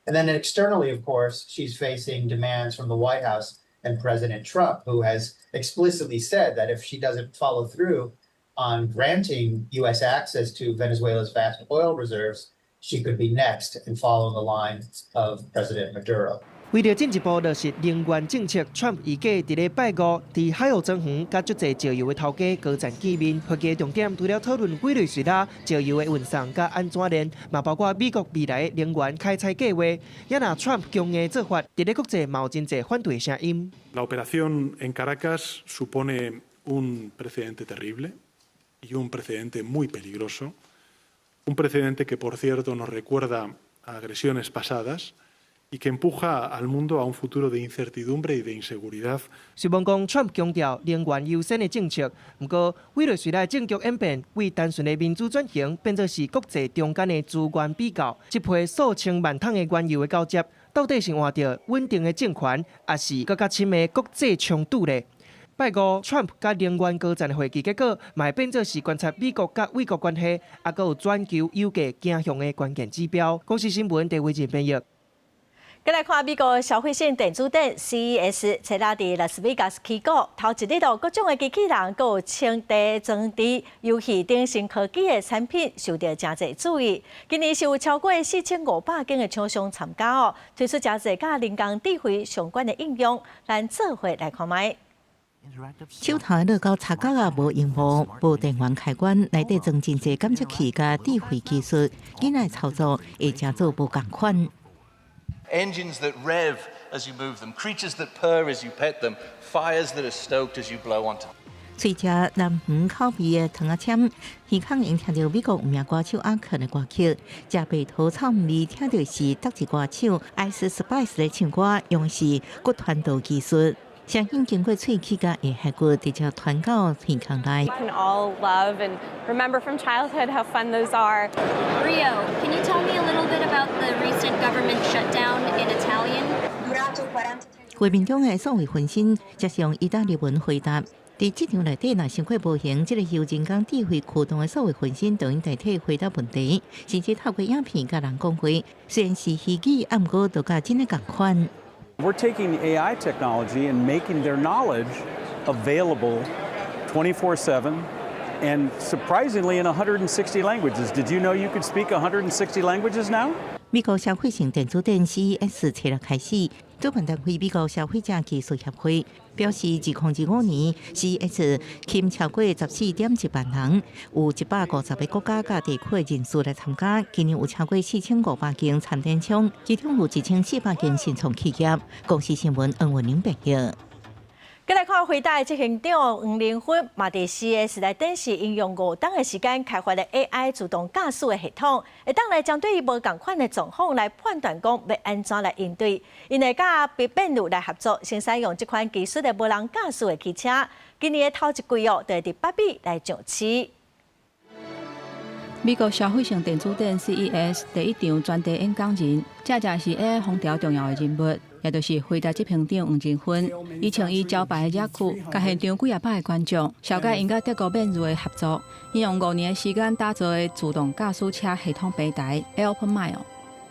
And then externally, of course, she's facing demands from the White House and President Trump, who has explicitly said that if she doesn't follow through on granting U.S. access to Venezuela's vast oil reserves, she could be next and follow in the line of President Maduro. 为了进一步落实能源政策 ，Trump 预计伫咧拜五，伫海澳庄园甲足侪石油的头家高层见面。会议重点除了讨论委内瑞拉石油的运送甲安怎链，嘛包括美国未来能源开采计划。也拿 Trump 强硬做法，伫咧国际嘛有真侪反对声音。La operación en Caracas supone un precedente terrible y un precedente muy peligroso, un precedente que, por cierto, nos recuerda a agresiones pasadas. y que empuja al mundo a un futuro de incertidumbre y de inseguridad. 徐邦讲 ，Trump 强调能源优先的政策，不过为了随来政局演变，为单纯的民主转型变作是国际中间的资源比较，一批数千万桶的原油的交接，到底是换到稳定的政权，还是更加深的国际冲突呢？ 拜五 ，Trump 甲能源高层的会议结果，嘛变作是观察美国甲美国关系，还佫有全球油价走向的关键指标。公司新闻，陈伟杰编译。再来看美国消费性电子展 CES， 在拉伫拉斯维加斯起股，头一日度各种的机器人、佫有清地、装置、游戏等新科技的产品受到真侪注意。今年是有超过4500间的厂商参加哦，推出真侪甲人工智慧相关的应用，咱做伙来看卖。 手头乐高插角啊，无荧幕、无电源开关，内底装真侪感测器甲智慧技术，囡仔操作会真做无共款。 Engines that rev as you move them, creatures that purr as you pet them, fires that are stoked as you blow onto them. 喙食南园口味的糖仔签，耳孔用听到美国有名歌手阿肯的歌曲，食白桃草唔味，听到是德籍歌手 Ice Spice 的唱歌，用是骨团导技术。 相信经过喙齿甲会下骨，直接传到耳孔内。 We can all love and remember from childhood how fun those are. Rio, can you tell me a little bit about the recent government shutdown in Italian? 画面中的所谓分身，则是用意大利文回答。伫这场内底，若想过无形，这个由人工智慧驱动的所谓分身，就用代替回答问题，甚至透过影片甲人讲话。虽然是虚拟，啊，毋过都甲真诶共款。 We're taking the AI technology and making their knowledge available 24/7 and surprisingly in 160 languages. Did you know you could speak 160 languages now? 美国消费性电子展 CES 七日开始，主办单位美国消费者技术协会表示，2025年 CES 吸引超过14.1万人，有150个国家甲地区的人数来参加。今年有超过4500间参展商，其中有1400间新创企业。公司新闻恩文玲编译。 再来看回答执行长黄玲芬，嘛伫 CES 内底是应用5档的时间开发了 AI 自动驾驶的系统，会当来针对无共款的状况来判断讲要安怎来应对。因会甲别变路来合作，先使用这款技术的无人驾驶的汽车。今年的头一季哦，就伫北美来上市。 美国消费性电子展 CES 第一场专题演讲人，正是 AI 风潮重要的人物，也就是回答执行长黄仁勋。伊穿伊招牌的热裤，甲现场几百个观众，小解因甲德国免瑞的合作，伊用5年的时间打造的自动驾驶车系统平台 Alpamayo。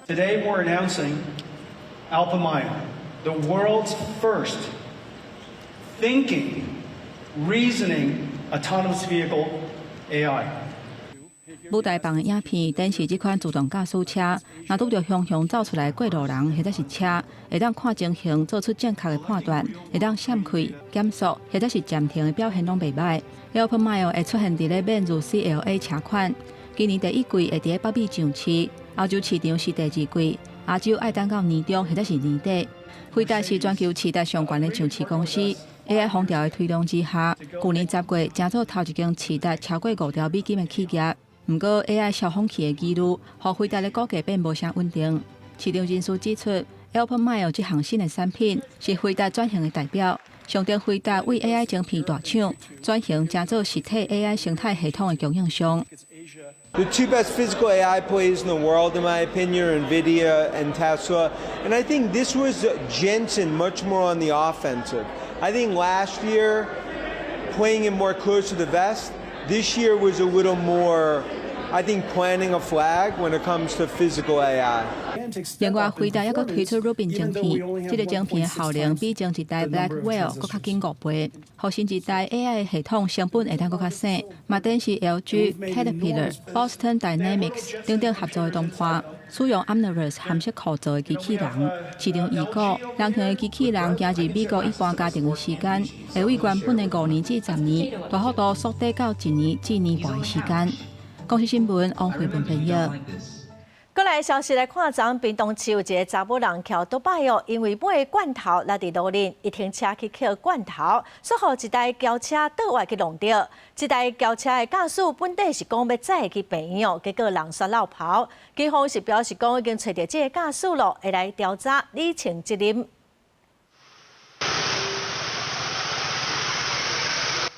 Today we're announcing Alpamayo, the world's first thinking, reasoning autonomous vehicle AI. 舞台放的影片展示这款自动驾驶车，若拄着凶凶走出来过路人或者是车，会当看情形做出正确的判断，会当闪开、减速或者是暂停的表现拢袂歹。Alpamayo 会出现伫咧免入 CLA 车款，今年第一季会伫咧北美上市，欧洲市场是第2季，亚洲爱等到年中或者是年底。辉达是全球市值上悬的上市公司。 AI 风潮的推动之下，去年10月正做头一间市值超过5兆美金的企业。不过 AI 消风器的记录，让辉达的股价变无啥稳定。市场人士指出 ，Alpamayo 这项新的产品是辉达转型的代表，象征辉达为 AI 晶片大厂转型，成做实体 AI 生态系统的供应商。 The two best physical AI players in the world, in my opinion, are NVIDIA and Tesla. And I think this was Jensen much more on the offensive. I think last year, playing it more close to the vest, this year was a little more I think, planting a flag when it comes to physical AI. 另外，辉达还佫推出 Rubin 晶片，这个晶片的效能比前一代 Blackwell 佫较紧5倍，互新一代 AI 系统成本会当佫较省。嘛，电是 LG、Caterpillar、Boston Dynamics 等等合作的动画，使用 Omniverse 函式构造的机器人，市场预估，人形的机器人行入美国一般家庭的时间，会为原本的5年至10年，大幅度缩短到1年至1年半的时间。公司新闻王慧文编译。过来消息来看，昨屏东市有一个查某人捡倒摆哦，因为买罐头落伫路面，伊停车去捡罐头，随后一台轿车倒外去弄着。这台轿车的驾驶本底是讲要载去病院哦，结果人煞落跑。警方是表示讲已经找到这个驾驶咯，会来调查理清责任。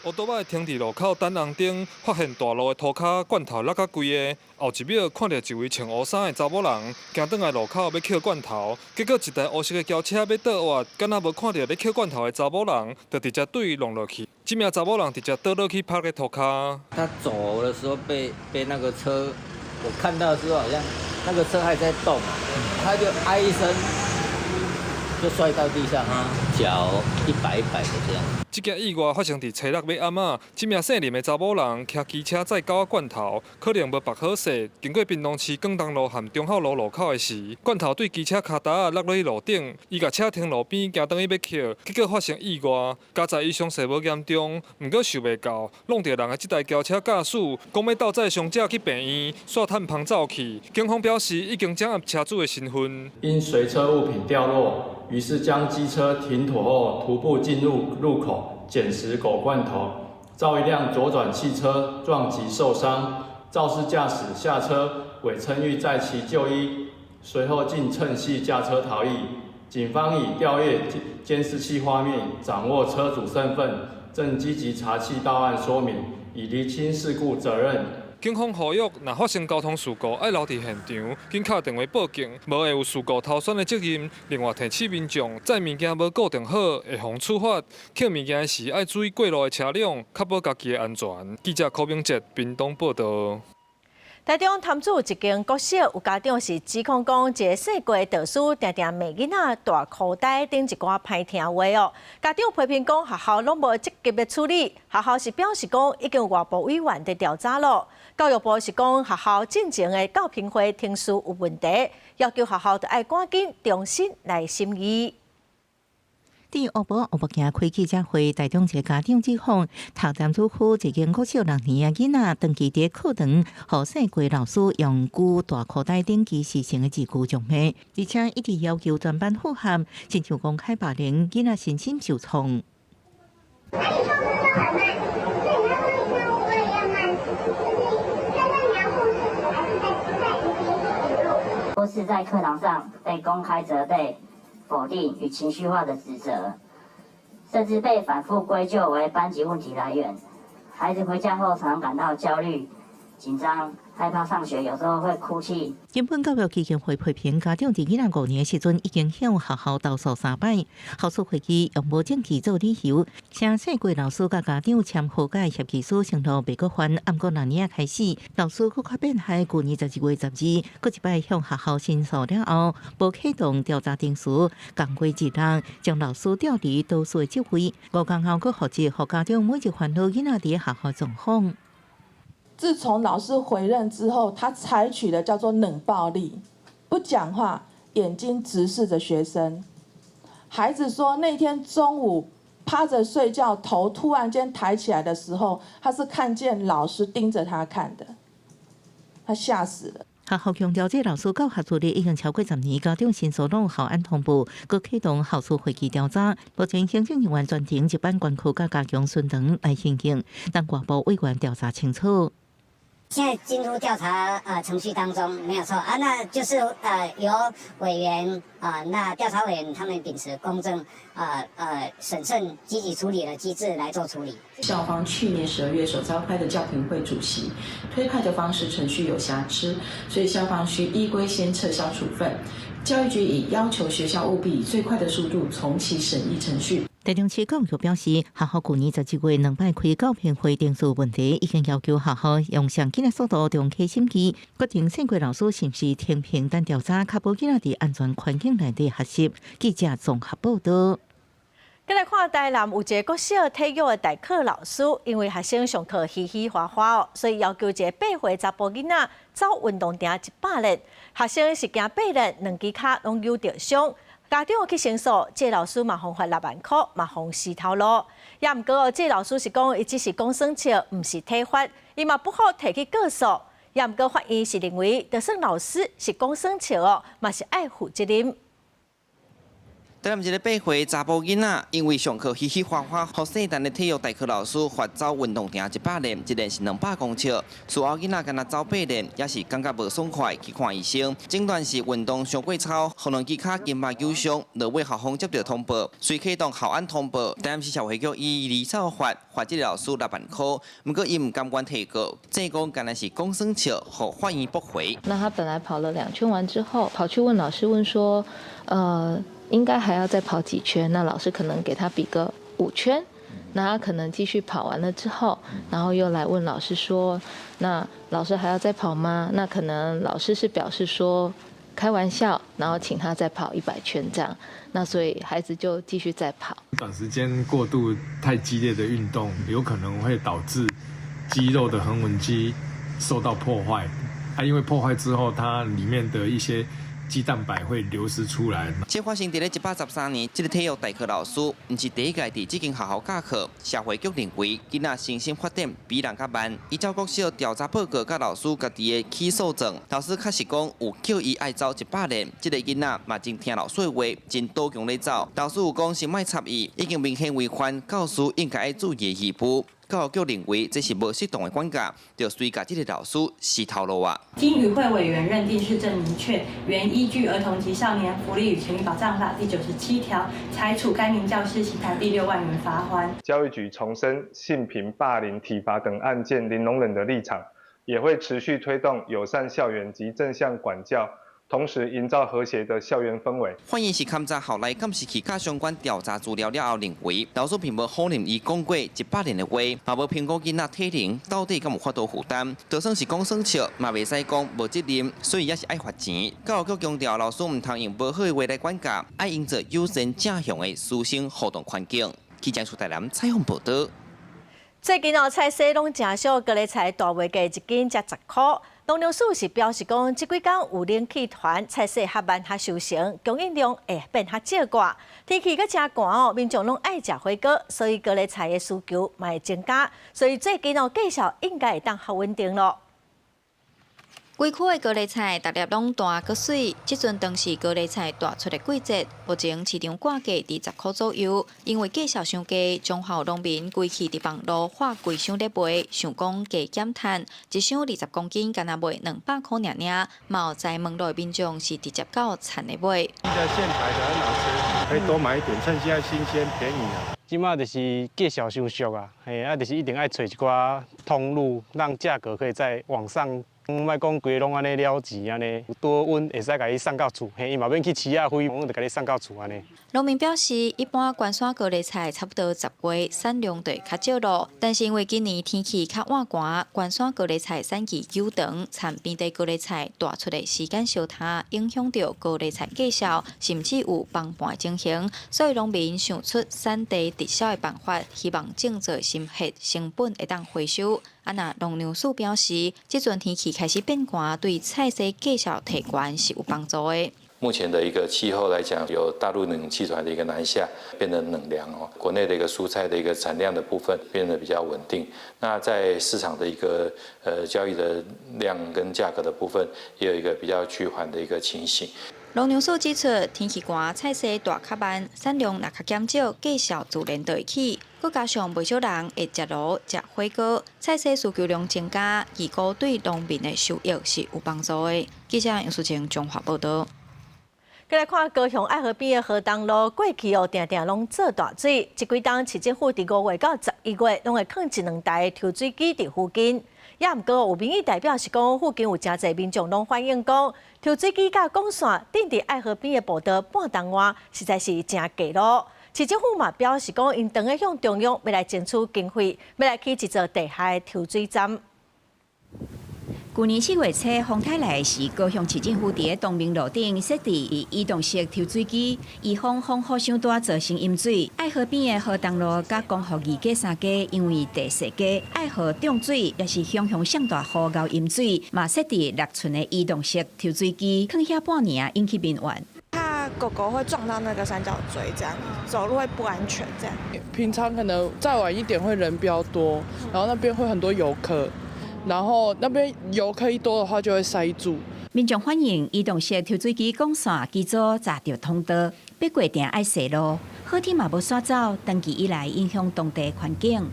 乌多摆停伫路口等红灯，发现大路的涂骹罐头落甲规个。后一秒看到一位穿乌衫的查某人行转来路口要捡罐头，结果一台黑色的轿车要倒弯，敢若无看到咧捡罐头的查某人，就直接对伊弄落去。这名查某人直接倒落去趴在涂骹。他走的时候被那个车，我看到的时候好像那个车还在动，他就哎一声。就摔到地上，脚一摆的这样。这件意外发生伫初六尾暗仔，这名姓林的查某人骑机车载狗仔罐头，可能无绑好势，经过屏东市广东路和中孝路路口的时，罐头对机车脚踏落去路顶，伊甲车停路边，行转去要捡，结果发生意外。加在伊伤势无严重，毋过受袂到，弄着人的这台轿车驾驶讲要倒载伤者去病院，煞趁旁走去。警方表示已经掌握车主的身份。因随车物品掉落。于是将机车停妥后，徒步进入路口捡拾狗罐头，遭一辆左转汽车撞击受伤。肇事驾驶下车，伪称欲载其就医，随后竟趁隙驾车逃逸。警方已调阅监视器画面，掌握车主身份，正积极查缉到案说明，以厘清事故责任。警方呼吁，若发生交通事故，爱留伫现场，紧敲电话报警，无会有事故逃窜的责任。另外，提醒民众载物件无固定好，会防处罚。捡物件时爱注意过路的车辆，确保家己的安全。记者柯明哲，屏东报道。台中潭子一间国小，有家长是指控讲，一个细个导师常常骂囡仔大口袋顶一寡歹听话哦。家长批评讲，学校拢无积极的处理，学校是表示讲已经外部委员在调查咯。教育部是讲学校进前的教评会听书有问题，要求学校要赶紧重新来审议。伫乌埔行开记者会，台中一个家长指控，头站主区一间国小6年的囡仔，长期伫课堂，互细个老师用具大裤袋顶记事情的字句辱骂，而且一直要求全班复合，亲像公开霸凌，囡仔身心受创。都是在课堂上被公开责备、否定与情绪化的指责，甚至被反复归咎为班级问题来源。孩子回家后常感到焦虑、紧张、害怕上学，有时候会哭泣。原本教育基金会批评家长伫囡仔5年时阵已经向学校投诉3摆，校事会议用无证据做理由，请细个老师甲家长签和解协议书，承诺袂搁犯。暗过6年开始，老师搁较变态，去年12月12日，搁一摆向学校申诉了后，无启动调查程序，共过1人将老师调离导师的职位，5天后搁负责互家长每日烦恼囡仔伫学校状况。自从老师回任之后，他采取的叫做冷暴力，不讲话，眼睛直视着学生。孩子说，那天中午趴着睡觉，头突然间抬起来的时候，他是看见老师盯着他看的，他吓死了。学校强调，这老师教学助理已经超过10年，家长申诉拢校安通报，佮启动校事会议调查。目前行政人员专程一班关口甲加强巡堂来进行，等外部委员调查清楚。现在进入调查程序当中，没有错啊，那就是由委员那调查委员他们秉持公正审慎、积极处理的机制来做处理。校方去年12月所召开的教评会主席推派的方式程序有瑕疵，所以校方需依规先撤销处分。教育局已要求学校务必以最快的速度重启审议程序。台中市教育表示，学校去年17月2摆开教评会定数问题，已经要求学校用上紧的速度重启审议，决定选过老师是不是停评单调查，确保囡仔伫安全环境内底学习。记者综合报道。再来看台南有一个国小体育的代课老师，因为学生上课嘻嘻哈哈所以要求一个8岁查甫囡仔走运动场100日。学生是行8日，2支脚拢有着伤。家长去申诉，这老师嘛，罚6万块，嘛罚死头路。也毋过，这老师是讲，伊只是讲算笑，毋是体罚，伊嘛不好提起告诉。也毋过，法院是认为，就算老师是讲算笑哦，嘛是爱负责任。台南一个8岁查甫囡仔，因为上课嘻嘻哈哈，互细汉的体育代课老师罚走运动场100年，一年是200公尺。事后囡仔敢若走8年，也是感觉无爽快，去看医生。诊断是运动伤过操，后两支脚筋膜扭伤。落尾校方接到通报，随启动校安通报，台南市社会局以离操罚这个老师6万块。不过伊唔甘愿提告，正讲敢若是讲算笑，互法院驳回。那他本来跑了2圈完之后，跑去问老师问说，应该还要再跑几圈？那老师可能给他比个5圈，那他可能继续跑完了之后，然后又来问老师说，那老师还要再跑吗？那可能老师是表示说开玩笑，然后请他再跑100圈这样。那所以孩子就继续再跑。短时间过度太激烈的运动，有可能会导致肌肉的横纹肌受到破坏。因为破坏之后，它里面的一些肌蛋白会流失出来。这发生在113年，这个体育代课老师不是第一届伫这间学校教课。社会局认为，囡仔身心发展比人较慢。依照国小调查报告，甲老师家己的起诉证，老师确实讲有叫伊爱走100年。这个囡仔嘛真听老师的话，真多强咧走。老师有讲是莫插伊，已经明显违反教师应该爱注意的义务。教育局认为这是无适当的管教，就随甲这个老师死头路啊。经与会委员认定是正明确，原依据《儿童及少年福利与权益保障法》第97条，裁处该名教师刑台第6万元罚锾。教育局重申性平、霸凌、体罚等案件零容忍的立场，也会持续推动友善校园及正向管教。同时营造和谐的校园氛围。法院是勘查后来监视器甲相关调查资料了后，认为老师并无否认伊讲过100年的话，也无评估囡仔体能到底敢有法度负担。就算是讲算笑，嘛袂使讲无责任，所以也是爱罚钱。教育局强调，老师唔通用无好的话来管教，爱营造友善正向的师生互动环境。记者苏台南采访报道。最近菜色拢真少，高丽菜大卖价1斤才10块。农粮署是表示讲，这几天有冷气团菜色较慢较收成，供应量会变较少寡。天气阁真寒哦，民众拢爱食火锅，所以高丽菜的需求嘛会增加。所以最近价格应该会当较稳定咯。规区的高丽菜逐粒拢大个水，即阵当是高丽菜大出的季节，目前市场挂价伫10块左右。因为价格伤低，中华农民规气伫网络化贵箱咧卖，想讲价减摊，一箱20公斤，敢若卖200块尔尔。嘛有在门内民众是直接到田咧买。现在现采的很好吃，可以多买一点，趁现在新鲜便宜啊。即马就是价小伤俗啊，就是一定爱找一寡通路，让价格可以再往上。莫讲规拢安尼了钱安尼，有多温会使甲伊送到厝，伊嘛免去饲仔费，我就甲你送到厝安尼。农民表示，一般关山高丽菜差不多10月产量就会较少咯，但是因为今年天气较晏寒，关山高丽菜产期久长，产遍地高丽菜大出的时间相差，影响到高丽菜价销，甚至有崩盘情形。所以农民想出产地直销的办法，希望种做心血，成本会当回收。那农粮署表示，这阵天气开始变寒，对菜色价销提悬是有帮助的。目前的一个气候来讲，有大陆冷气团的一个南下，变得冷凉哦。国内的一个蔬菜的一个产量的部分变得比较稳定。那在市场的一个交易的量跟价格的部分，也有一个比较趋缓的一个情形。农粮署指出，天气寒，菜色大较慢，产量若较减少，价销自然就会起。佮加上不少人会食卤、食火锅，菜色需求量增加，预估对农民的收益是有帮助的。记者杨淑晴综合报道。再来看高雄爱河边的河东路，过去定定拢做大水，这几冬市政府伫5月到11月，拢会放1-2台抽水机伫附近。也毋过有民意代表是讲，附近有真侪民众拢反映讲，抽水机甲管线顶伫爱河边的步道半冬外，实在是真低咯。市政府嘛表示讲，因等下向中央要来争取经费，要来起一座地下的抽水站。去年4月初，风台来时，高雄市政府伫东明路顶设置移动式抽水机，以防风雨伤大造成淹水。爱河边的河东路甲光复二街3街，因为地势低，爱河涨水也是向上大雨到淹水，嘛设置6寸的移动式抽水机，放遐半年引起民怨。怕狗狗会撞到那个三角锥，这样走路会不安全。这样，平常可能再晚一点会人比较多，然后那边会很多游客。然后那边游客一多的话，就会塞住。民众反映移动式抽水机管线机组砸着通道，要过定爱踅路，好天嘛无刷走，长期以来影响当地环境。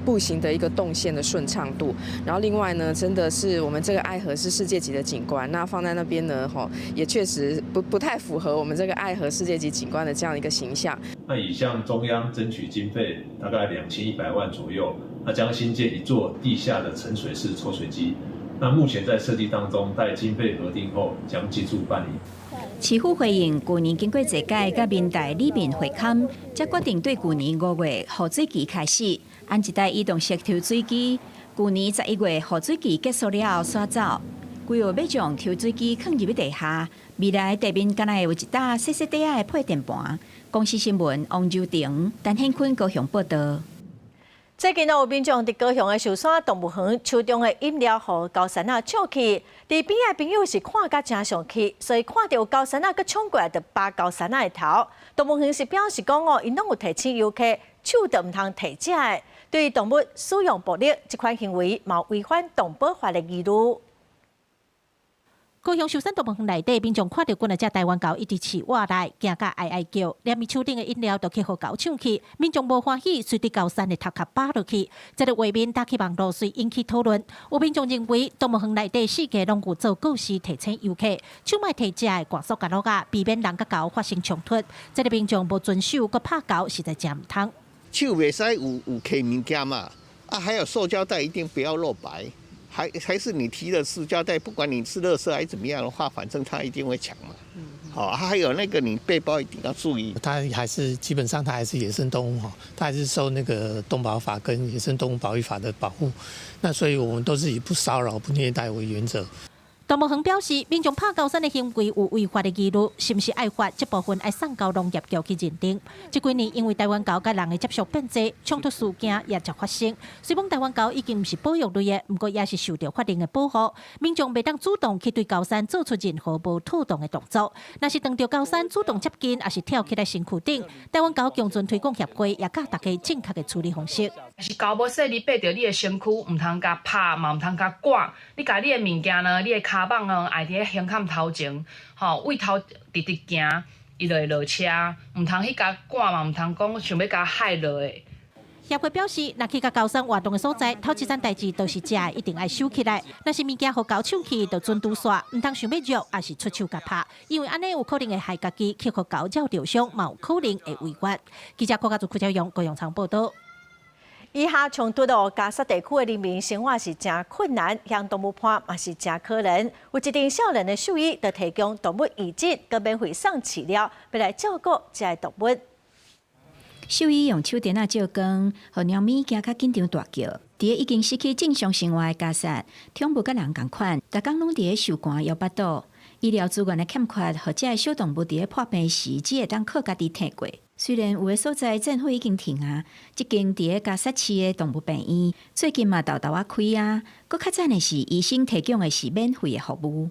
步行的一个动线的顺畅度，然后另外呢，真的是我们这个爱河是世界级的景观，那放在那边呢，也确实不太符合我们这个爱河世界级景观的这样一个形象。那已向中央争取经费，大概2100万左右，那将新建一座地下的沉水式抽水机。那目前在设计当中，待经费核定后将进驻办理。市府回应，去年经过这届甲民代里面会勘，才决定对去年5月雨水期开始安一台移动式抽水机。去年11月雨水期结束了后刷走，规划要将抽水机放入地下。未来地面敢若会有一搭细细底的配电盘。公司新闻王周婷、陈显坤高雄报道。最近有民众伫高雄的寿山动物园手中的饮料互高山仔抢去，伫边的朋友是看甲真生气，所以看到高山仔佮冲过来，就拔高山仔的头。动物园是表示讲因拢有提醒游客手就唔通提食的，对动物使用暴力这款行为，嘛违反动保法的义务。高雄寿山动物园内底，民众看到几只台湾狗一直饲活来，惊甲哀哀叫，连伊手顶的饮料都去互狗抢去，民众无欢喜，随伫高山的头壳扒落去。这个画面打起网络，遂引起讨论。有民众认为，动物园内底四界拢有做告示提醒游客，手莫提食的挂塑胶盒，避免人甲狗发生冲突。这个民众无遵守，佮拍狗，实在真唔通。手袂使有摕物件嘛，还有塑胶袋一定不要露白。还是你提了塑胶袋，不管你是垃圾还是怎么样的话，反正他一定会抢嘛。好，还有那个你背包一定要注意。它还是基本上它还是野生动物哈，它还是受那个动保法跟野生动物保育法的保护。那所以我们都是以不骚扰、不虐待为原则。动物园表示，民众拍高山的行为有违法的记录，是不是爱罚？这部分要送交农业局去认定。这几年因为台湾狗甲人的接触变多，冲突事件也就发生。虽讲台湾狗已经不是保育类的，不过也是受到法令的保护。民众袂当主动去对高山做出任何无妥当的动作。若是当着高山主动接近，也是跳起来身躯顶，台湾狗共存推广协会也教大家正确的处理方式。是狗要说你爬到你的身躯，唔通甲拍，嘛唔通甲赶。你甲你的物件呢，你的骹棒呢，爱伫胸坎头前，位头直直行，伊就会落车。唔通去甲赶嘛，唔通讲想要甲害落的。协会表示，若去甲高山活动的所在，头一件代志都是食的一定爱收起来。若是物件互狗抢去，就准拄煞，唔通想要捉，也是出手甲拍，因为安尼有可能会害家己，去互狗咬着伤，嘛有可能会违法。记者郭家做柯兆阳高雄场报道。以下冲突到加沙地区的人民生活是真困难，向动物盘也是真可怜。有一定少年的兽医就提供动物义诊，佮免费送饲料，要来照顾这动物。兽医用手电照光，互猫咪惊较紧张大叫。伫已经失去正常生活的加沙，宠物甲人共款，逐工拢伫受寒腰巴肚。医疗资源的欠缺，或者小动物伫破病时，只会当靠家己摕过。虽然有的所在政府已经停啊，即间伫加沙市的动物病院最近嘛豆豆啊开啊，搁较赞的是医生提供的是免费的服务。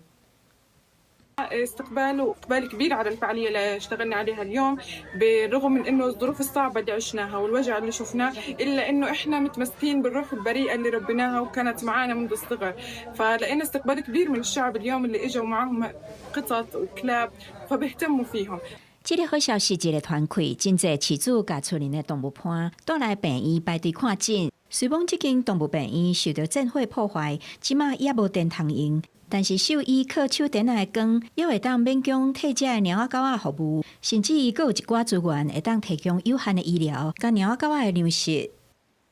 اقبال كبير على الفعاليه اللي اشتغلنا عليها اليوم بالرغم من انه الظروف الصعبه اللي عشناها والوجع اللي شفناه الا انه احنا متمسكين بالروح البريئه اللي ربيناها وكانت معنا منذ الصغر فلقينا استقبال كبير من الشعب اليوم اللي اجوا معهم قطط وكلاب فبيهتموا فيهم。这个好消息一个团开，真侪饲主甲厝里的动物伴倒来病院排队看诊。虽讲这间动物病院受到战火破坏，即马也无电通用。但是兽医靠手电的光，也会当免供替这的猫仔狗仔服务，甚至伊阁有一寡资源会当提供有限的医疗，甲猫仔狗仔的粮食。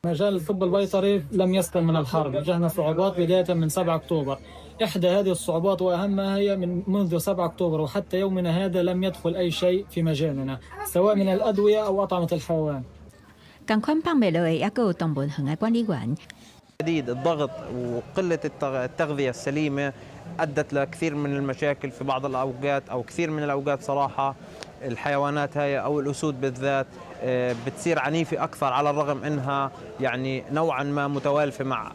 مجال الطب البيطري لم يسلم من الحرب، واجهنا صعوبات بداية من 7 أكتوبر. إحدى هذه الصعوبات وأهمها هي منذ 7 أكتوبر وحتى يومنا هذا لم يدخل أي شيء في مجالنا، سواء من الأدوية أو أطعمة الحيوان. 同款放袂落的，也有动物园的管理员。 شديد الضغط وقلة التغذية السليمة أدت لكثير من المشاكل في بعض الأوقات أو كثير من الأوقات صراحة الحيوانات هاي أو الأسود بالذات بتصير عنيفة أكثر على الرغم أنها يعني نوعا ما متوالفة مع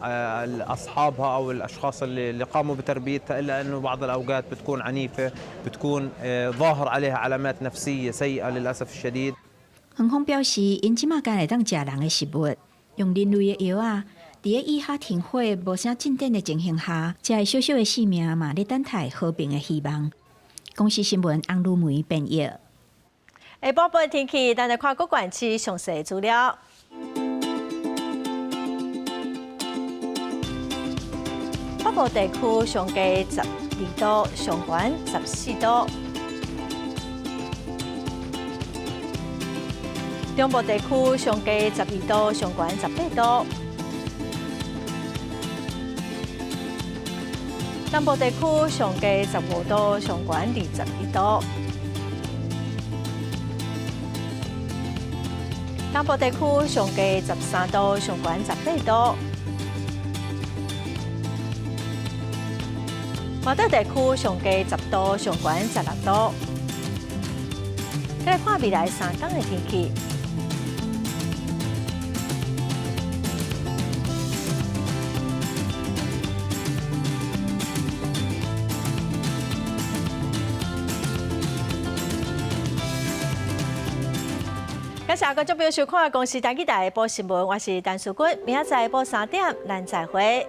أصحابها أو الأشخاص اللي قاموا بتربيتها إلا أنه بعض الأوقات بتكون عنيفة بتكون ظاهر عليها علامات نفسية سيئة للأسف الشديد. 园方表示，因即马敢会当食人的食物，用人类的药啊。 伫个以下停火无啥进展的情形下，这个小小的性命嘛，咧等待和平的希望。公视新闻翁如梅编译。下晡本天气，咱来看各县市详细资料。北部地区上低12度，上悬14度；中部地区上低12度，上悬18度。 南部地区上低15度，上悬21度；东部地区上低13度，上悬18度；华东地区上低10度，上悬16度。再来看未来3天的天气。 感谢观众朋友收看《公视台记台》播新闻，我是陈淑君，明仔载播3点，咱再会。